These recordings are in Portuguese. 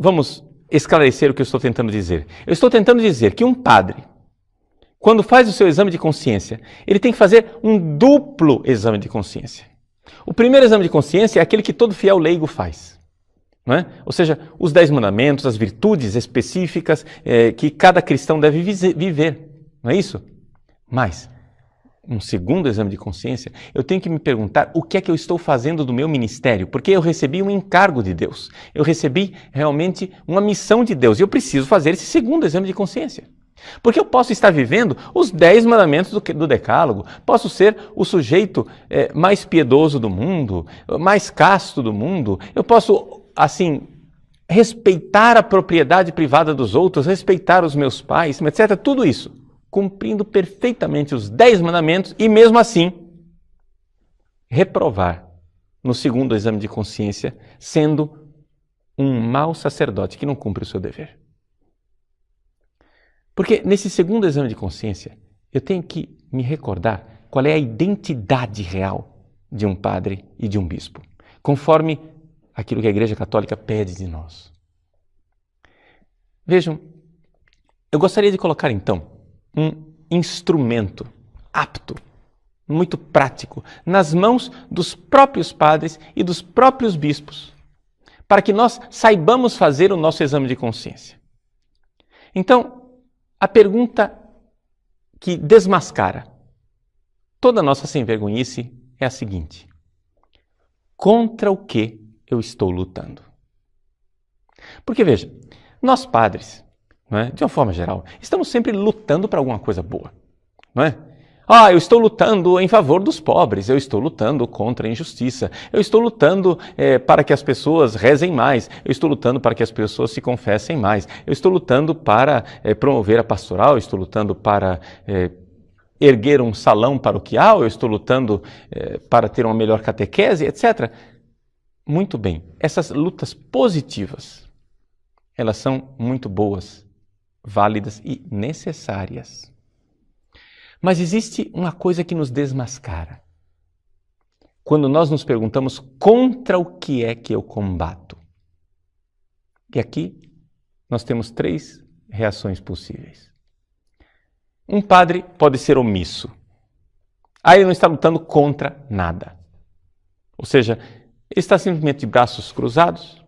vamos esclarecer o que eu estou tentando dizer. Eu estou tentando dizer que um padre, quando faz o seu exame de consciência, ele tem que fazer um duplo exame de consciência. O primeiro exame de consciência é aquele que todo fiel leigo faz. Não é? Ou seja, os 10 mandamentos, as virtudes específicas que cada cristão deve viver. Não é isso? Mas, um segundo exame de consciência, eu tenho que me perguntar o que é que eu estou fazendo do meu ministério, porque eu recebi um encargo de Deus. Eu recebi realmente uma missão de Deus e eu preciso fazer esse segundo exame de consciência. Porque eu posso estar vivendo os 10 mandamentos do Decálogo, posso ser o sujeito mais piedoso do mundo, mais casto do mundo, eu posso, assim, respeitar a propriedade privada dos outros, respeitar os meus pais, etc. Tudo isso, cumprindo perfeitamente os 10 mandamentos e mesmo assim reprovar no segundo exame de consciência, sendo um mau sacerdote que não cumpre o seu dever. Porque nesse segundo exame de consciência, eu tenho que me recordar qual é a identidade real de um padre e de um bispo, conforme aquilo que a Igreja Católica pede de nós. Vejam, eu gostaria de colocar então um instrumento apto, muito prático, nas mãos dos próprios padres e dos próprios bispos, para que nós saibamos fazer o nosso exame de consciência. Então, a pergunta que desmascara toda a nossa sem-vergonhice é a seguinte: contra o que eu estou lutando? Porque veja, nós padres, não é, de uma forma geral, estamos sempre lutando para alguma coisa boa, não é? Eu estou lutando em favor dos pobres, eu estou lutando contra a injustiça, eu estou lutando para que as pessoas rezem mais, eu estou lutando para que as pessoas se confessem mais, eu estou lutando para promover a pastoral, eu estou lutando para erguer um salão paroquial, eu estou lutando para ter uma melhor catequese, etc. Muito bem, essas lutas positivas, elas são muito boas, válidas e necessárias. Mas existe uma coisa que nos desmascara. Quando nós nos perguntamos contra o que é que eu combato. E aqui nós temos 3 reações possíveis. Um padre pode ser omisso. Ele não está lutando contra nada. Ou seja, ele está simplesmente de braços cruzados,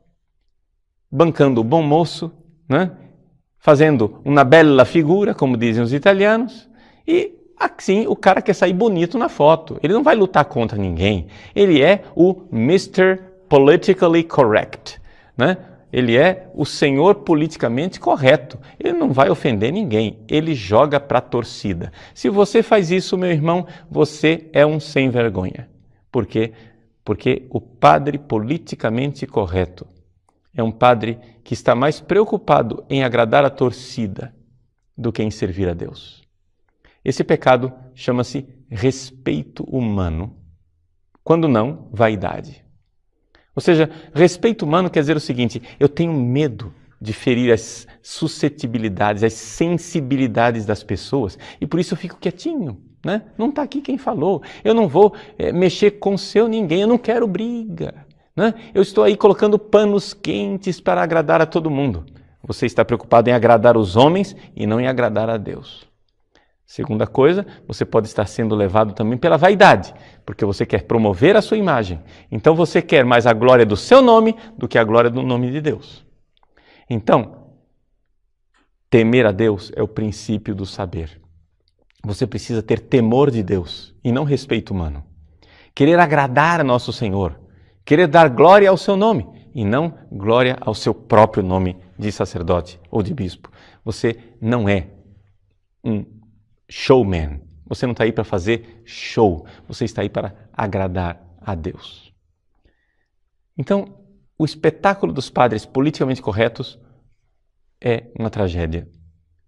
bancando o bom moço, né? Fazendo uma bella figura, como dizem os italianos, e assim o cara quer sair bonito na foto. Ele não vai lutar contra ninguém. Ele é o Mr. Politically Correct, né? Ele é o senhor politicamente correto. Ele não vai ofender ninguém. Ele joga para a torcida. Se você faz isso, meu irmão, você é um sem vergonha. Por quê? Porque o padre politicamente correto é um padre que está mais preocupado em agradar a torcida do que em servir a Deus. Esse pecado chama-se respeito humano, quando não, vaidade. Ou seja, respeito humano quer dizer o seguinte: eu tenho medo de ferir as suscetibilidades, as sensibilidades das pessoas e por isso eu fico quietinho, né? Não está aqui quem falou, eu não vou mexer com seu ninguém, eu não quero briga, né? Eu estou aí colocando panos quentes para agradar a todo mundo. Você está preocupado em agradar os homens e não em agradar a Deus. Segunda coisa, você pode estar sendo levado também pela vaidade, porque você quer promover a sua imagem. Então você quer mais a glória do seu nome do que a glória do nome de Deus. Então, temer a Deus é o princípio do saber. Você precisa ter temor de Deus e não respeito humano. Querer agradar a nosso Senhor, querer dar glória ao seu nome e não glória ao seu próprio nome de sacerdote ou de bispo. Você não é um showman. Você não está aí para fazer show. Você está aí para agradar a Deus. Então, o espetáculo dos padres politicamente corretos é uma tragédia.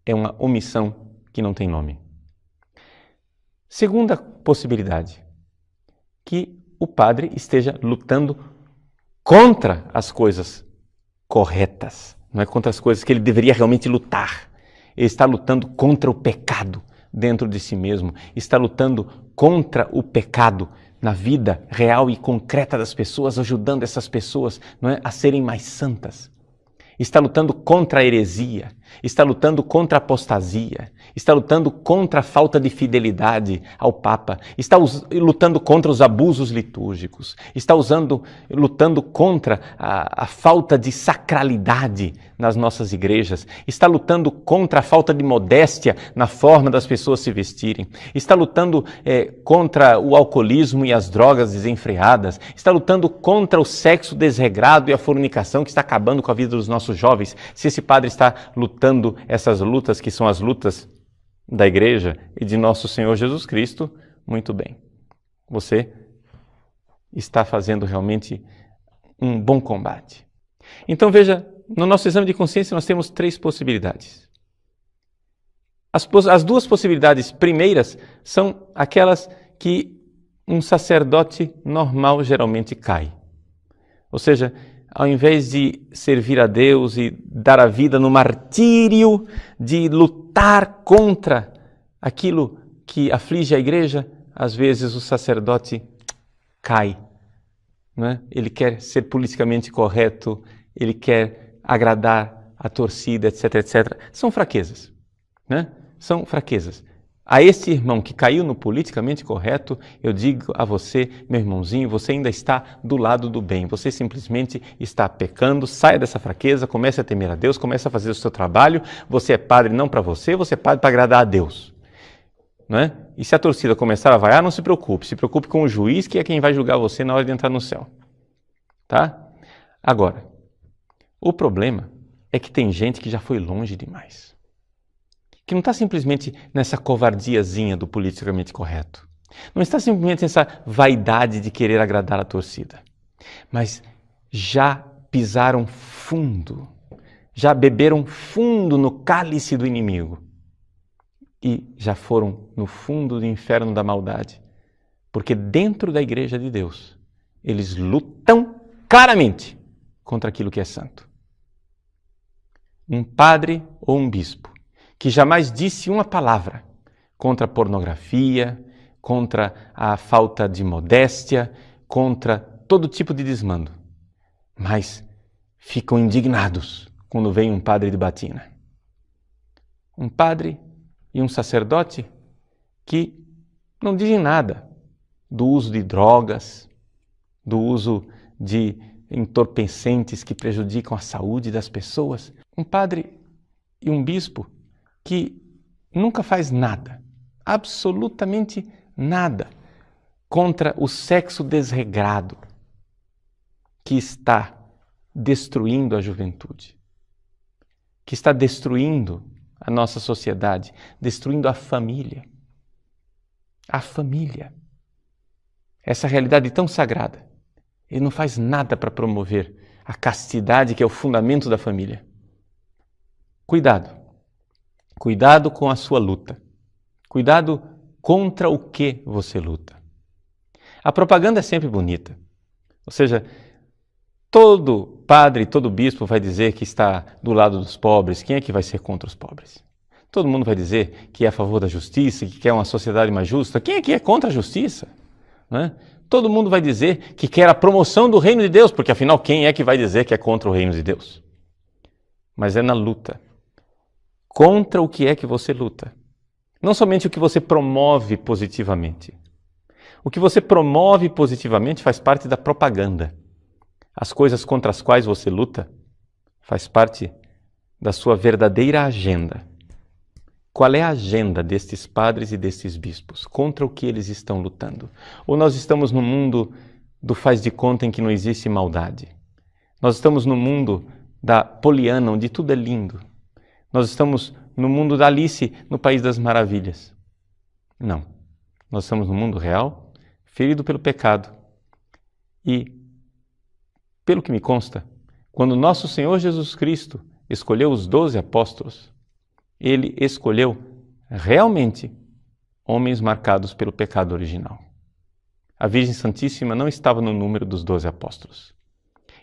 É uma omissão que não tem nome. Segunda possibilidade, que o padre esteja lutando contra as coisas corretas. Não é contra as coisas que ele deveria realmente lutar. Ele está lutando contra o pecado dentro de si mesmo, está lutando contra o pecado na vida real e concreta das pessoas, ajudando essas pessoas, não é, a serem mais santas. está lutando contra a heresia, está lutando contra a apostasia, está lutando contra a falta de fidelidade ao Papa, está lutando contra os abusos litúrgicos, está lutando contra a falta de sacralidade nas nossas igrejas, está lutando contra a falta de modéstia na forma das pessoas se vestirem, está lutando contra o alcoolismo e as drogas desenfreadas, está lutando contra o sexo desregrado e a fornicação que está acabando com a vida dos nossos jovens. Se esse padre está lutando essas lutas que são as lutas da igreja e de nosso Senhor Jesus Cristo, muito bem. Você está fazendo realmente um bom combate. Então veja, no nosso exame de consciência nós temos 3 possibilidades. As 2 possibilidades primeiras são aquelas que um sacerdote normal geralmente cai. Ou seja, ao invés de servir a Deus e dar a vida no martírio, de lutar contra aquilo que aflige a igreja, às vezes o sacerdote cai. Não é? Ele quer ser politicamente correto, ele quer agradar a torcida, etc, etc. São fraquezas. Né? São fraquezas. A esse irmão que caiu no politicamente correto, eu digo a você, meu irmãozinho, você ainda está do lado do bem. Você simplesmente está pecando, saia dessa fraqueza, comece a temer a Deus, comece a fazer o seu trabalho. Você é padre não para você é padre para agradar a Deus. Não é? E se a torcida começar a vaiar, não se preocupe com o juiz, que é quem vai julgar você na hora de entrar no céu. Tá? Agora, o problema é que tem gente que já foi longe demais. Que não está simplesmente nessa covardiazinha do politicamente correto. Não está simplesmente nessa vaidade de querer agradar a torcida. Mas já pisaram fundo, já beberam fundo no cálice do inimigo. E já foram no fundo do inferno da maldade. Porque dentro da igreja de Deus, eles lutam claramente contra aquilo que é santo. Um padre ou um bispo que jamais disse uma palavra contra a pornografia, contra a falta de modéstia, contra todo tipo de desmando. Mas ficam indignados quando vem um padre de batina. Um padre e um sacerdote que não dizem nada do uso de drogas, do uso de entorpecentes que prejudicam a saúde das pessoas. Um padre e um bispo que nunca faz nada, absolutamente nada, contra o sexo desregrado que está destruindo a juventude, que está destruindo a nossa sociedade, destruindo a família. A família. Essa realidade tão sagrada. Ele não faz nada para promover a castidade que é o fundamento da família. Cuidado. Cuidado com a sua luta. Cuidado contra o que você luta. A propaganda é sempre bonita. Ou seja, todo padre, todo bispo vai dizer que está do lado dos pobres. Quem é que vai ser contra os pobres? Todo mundo vai dizer que é a favor da justiça, que quer uma sociedade mais justa. Quem é que é contra a justiça? Não é? Todo mundo vai dizer que quer a promoção do reino de Deus, porque afinal quem é que vai dizer que é contra o reino de Deus? Mas é na luta. Contra o que é que você luta. Não somente o que você promove positivamente. O que você promove positivamente faz parte da propaganda. As coisas contra as quais você luta faz parte da sua verdadeira agenda. Qual é a agenda destes padres e destes bispos? Contra o que eles estão lutando? Ou nós estamos no mundo do faz de conta em que não existe maldade? Nós estamos no mundo da Poliana, onde tudo é lindo. Nós estamos no mundo da Alice, no País das Maravilhas. Não. Nós estamos no mundo real, ferido pelo pecado. E, pelo que me consta, quando nosso Senhor Jesus Cristo escolheu os 12 apóstolos, ele escolheu realmente homens marcados pelo pecado original. A Virgem Santíssima não estava no número dos 12 apóstolos.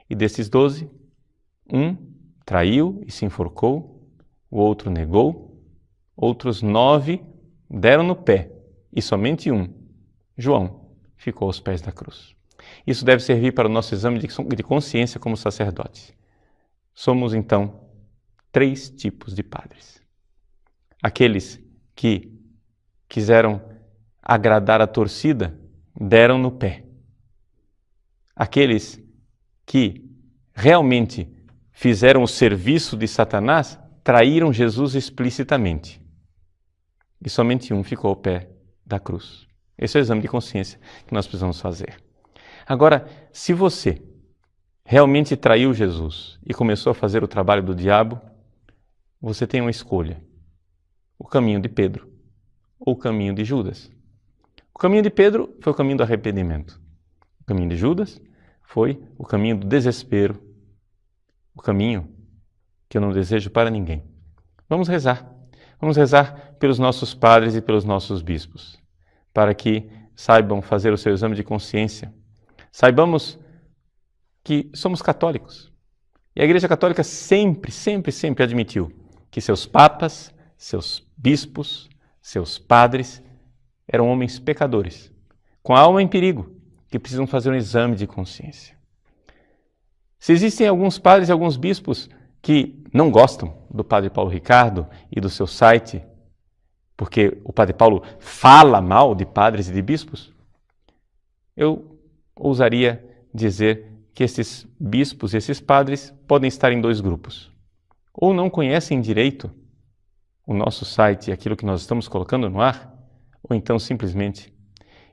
E desses 12, um traiu e se enforcou, o outro negou, outros 9 deram no pé, e somente um, João, ficou aos pés da cruz. Isso deve servir para o nosso exame de consciência como sacerdotes. Somos então 3 tipos de padres. Aqueles que quiseram agradar a torcida, deram no pé. Aqueles que realmente fizeram o serviço de Satanás, traíram Jesus explicitamente. E somente um ficou ao pé da cruz. Esse é o exame de consciência que nós precisamos fazer. Agora, se você realmente traiu Jesus e começou a fazer o trabalho do diabo, você tem uma escolha. O caminho de Pedro ou o caminho de Judas. O caminho de Pedro foi o caminho do arrependimento. O caminho de Judas foi o caminho do desespero. O caminho que eu não desejo para ninguém. Vamos rezar. Vamos rezar pelos nossos padres e pelos nossos bispos, para que saibam fazer o seu exame de consciência. Saibamos que somos católicos. E a Igreja Católica sempre admitiu que seus papas, seus bispos, seus padres eram homens pecadores, com a alma em perigo, que precisam fazer um exame de consciência. Se existem alguns padres e alguns bispos que não gostam do Padre Paulo Ricardo e do seu site, porque o Padre Paulo fala mal de padres e de bispos, eu ousaria dizer que esses bispos e esses padres podem estar em 2 grupos. Ou não conhecem direito o nosso site e aquilo que nós estamos colocando no ar, ou então simplesmente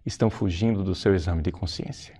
estão fugindo do seu exame de consciência.